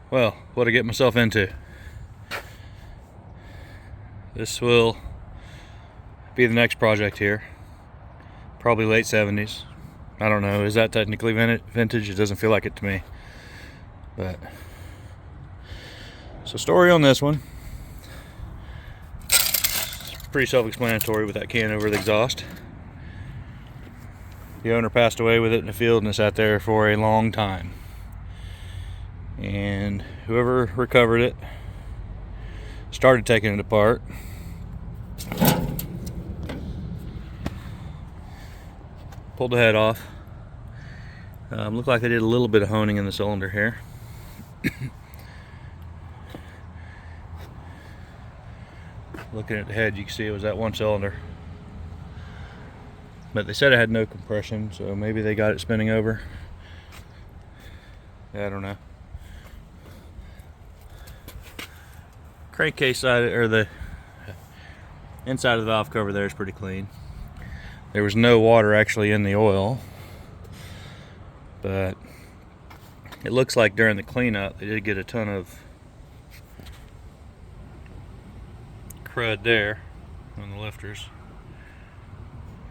Well, what I get myself into. This will be the next project here. Probably late 70s. I don't know, is that technically vintage? It doesn't feel like it to me. But so story on this one. It's pretty self-explanatory with that can over the exhaust. The owner passed away with it in the field and it sat there for a long time. And whoever recovered it started taking it apart. Pulled the head off. Looked like they did a little bit of honing in the cylinder here. Looking at the head, you can see it was that one cylinder. But they said it had no compression, so maybe they got it spinning over. Yeah, I don't know. Crankcase side, or the inside of the valve cover there, is pretty clean. There was no water actually in the oil, but it looks like during the cleanup they did get a ton of crud there on the lifters.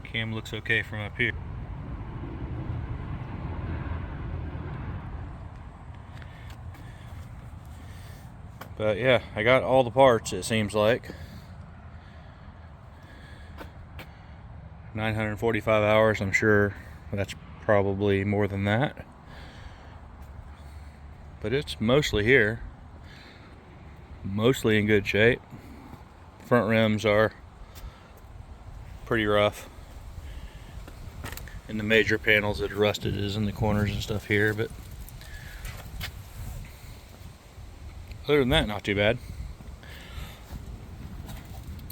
Cam looks okay from up here. But yeah, I got all the parts, it seems like. 945 hours, I'm sure that's probably more than that. But it's mostly here. Mostly in good shape. Front rims are pretty rough. And the major panels that are rusted is in the corners and stuff here, but other than that, not too bad.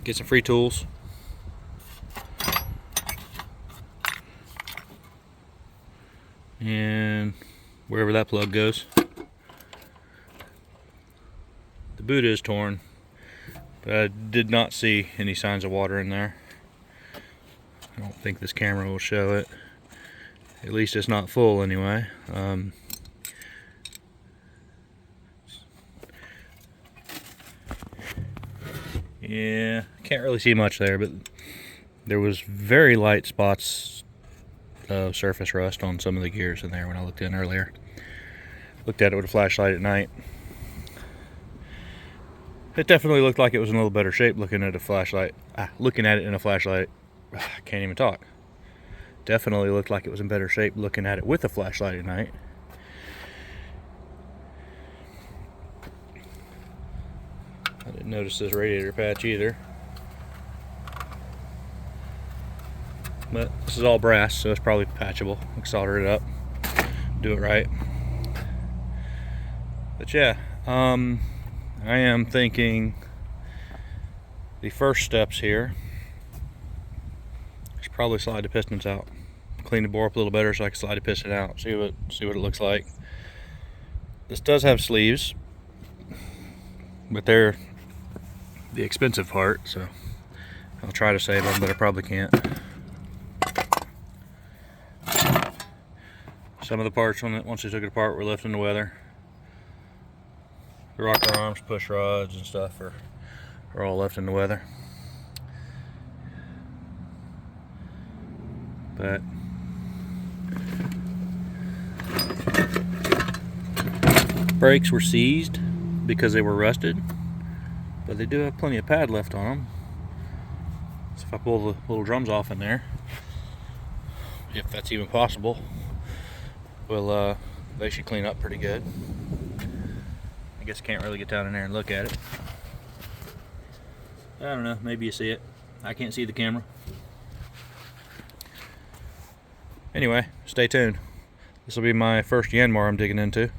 Get some free tools. And wherever that plug goes. The boot is torn, but I did not see any signs of water in there. I don't think this camera will show it. At least it's not full anyway. Yeah, can't really see much there, but there was very light spots of surface rust on some of the gears in there when I looked in earlier. Looked at it with a flashlight at night. It definitely looked like it was in a little better shape looking at a flashlight. Looking at it in a flashlight, I can't even talk. Definitely looked like it was in better shape looking at it with a flashlight at night. I didn't notice this radiator patch either. But this is all brass, so it's probably patchable. I can solder it up, do it right. But yeah, I am thinking the first steps here is probably slide the pistons out. Clean the bore up a little better so I can slide the piston out, see what it looks like. This does have sleeves, but they're the expensive part, so I'll try to save them, but I probably can't. Some of the parts, once they took it apart, were left in the weather. The rocker arms, push rods, and stuff are all left in the weather. But brakes were seized because they were rusted, but they do have plenty of pad left on them. So if I pull the little drums off in there, if that's even possible, well, they should clean up pretty good. I guess I can't really get down in there and look at it. I don't know, maybe you see it. I can't see the camera. Anyway, stay tuned. This will be my first Yanmar I'm digging into.